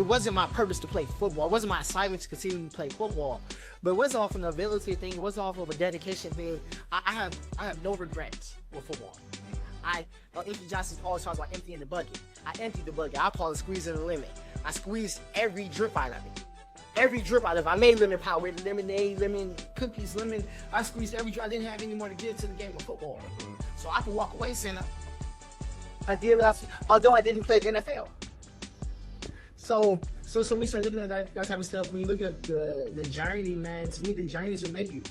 wasn't my purpose to play football. It wasn't my assignment to continue to play football. But it wasn't off of an ability thing. It wasn't off of a dedication thing. I have no regrets with football. Empty Johnson always talks about emptying the bucket. I emptied the bucket. I call it squeezing the lemon. I squeezed every drip out of it. Every drip out of it. I made lemon power, lemonade, lemon cookies, lemon. I squeezed every drip. I didn't have any more to give to the game of football. So I could walk away saying, I did what although I didn't play the NFL. So we start looking at that type of stuff. When you look at the journey, man, to me the journey is what made you.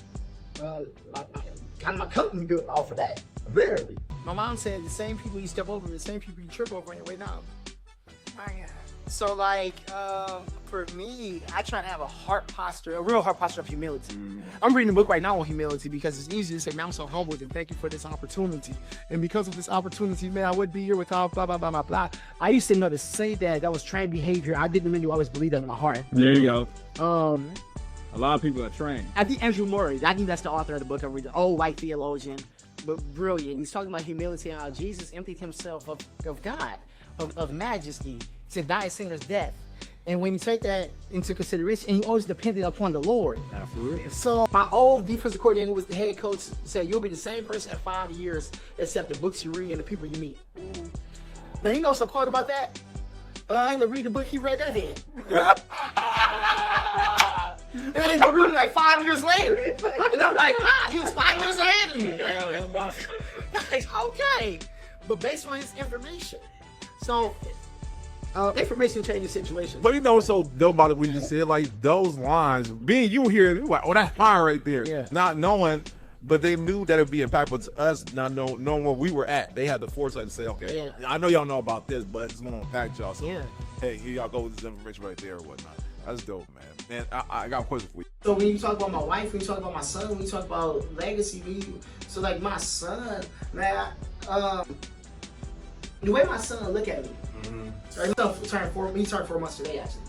My company built off of that. Literally. My mom said the same people you step over, the same people you trip over on your way down. So for me, I try to have a real heart posture of humility. I'm reading a book right now on humility because it's easy to say, man, I'm so humbled and thank you for this opportunity. And because of this opportunity, man, I wouldn't be here without blah, blah, blah, blah, blah. I used to know to say that was trained behavior. I didn't really always believe that in my heart. There you go. A lot of people are trained. I think Andrew Murray, I think that's the author of the book I'm reading, old white theologian, but brilliant. He's talking about humility and how Jesus emptied himself of God, of majesty, to die a sinner's death. And when you take that into consideration, and he always depended upon the Lord. Absolutely. So my old defensive coordinator, who was the head coach, said, you'll be the same person in 5 years, except the books you read and the people you meet. But you know some part about that? I ain't gonna read the book he read that in. And then I read it like 5 years later. And I'm like, he was 5 years ahead of me. Like, okay. But based on his information. So, information changes situations. But you know what's so dope about it when you said like those lines, being you here, like, oh, that's fire right there. Yeah. Not knowing, but they knew that it'd be impactful to us, not knowing where we were at. They had the foresight to say, okay, yeah. I know y'all know about this, but it's gonna impact y'all. So, Yeah. hey, here y'all go with this information right there or whatnot. That's dope, man. Man, I got a question for you. So when you talk about my wife, when you talk about my son, when you talk about legacy, so like my son, man, the way my son look at me, right, he turned 4 months today actually,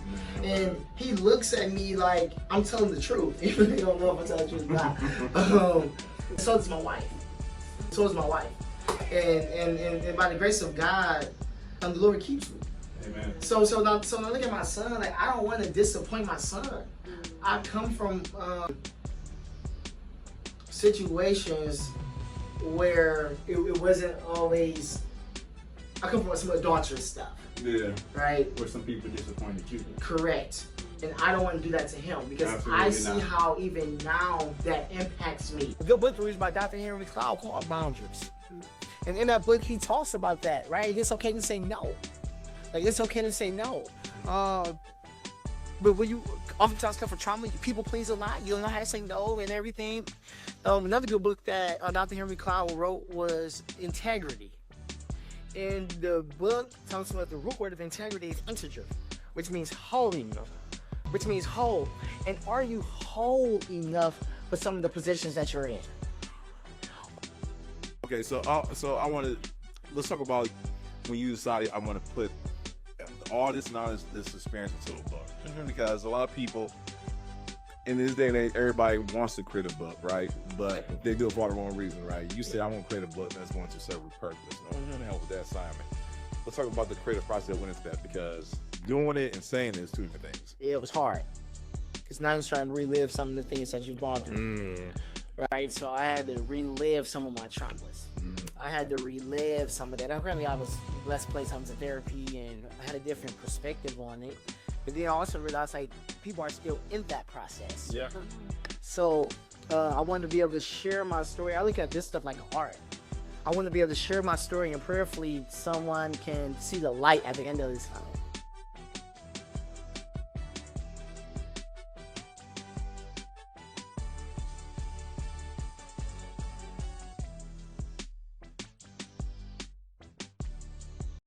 and he looks at me like I'm telling the truth, even though he don't know if I'm telling the truth or not. So is my wife. And by the grace of God, the Lord keeps me. Amen. So now look at my son. Like, I don't want to disappoint my son. I come from situations where it wasn't always. I come from some adulterous stuff. Yeah. Right. Where some people disappointed you. Correct. And I don't want to do that to him because Absolutely I see not. how even now that impacts me. A good book released by Dr. Henry Cloud called Boundaries. And in that book, he talks about that, right? It's okay to say no. Like, it's okay to say no. But when you oftentimes come from trauma, people please a lot. You don't know how to say no and everything. Another good book that Dr. Henry Cloud wrote was Integrity. And the book talks about the root word of integrity is integer, which means whole enough, which means whole. And are you whole enough for some of the positions that you're in? Okay, so I want to let's talk about when you decided I want to put all this knowledge, this experience into a book, because a lot of people in this day and age, everybody wants to create a book, right? But they do it for the wrong reason, right? You say I want to create a book that's going to serve a purpose. No, hell with that assignment. Let's talk about the creative process that went into that, because doing it and saying it is two different things. Yeah, it was hard. Because now I'm trying to relive some of the things that you've gone through. Right, so I had to relive some of my traumas. I had to relive some of that. Apparently, I was blessed place. I was in therapy, and I had a different perspective on it. But then I also realized, like, people are still in that process. Yeah. So I wanted to be able to share my story. I look at this stuff like art. I want to be able to share my story, and prayerfully, someone can see the light at the end of this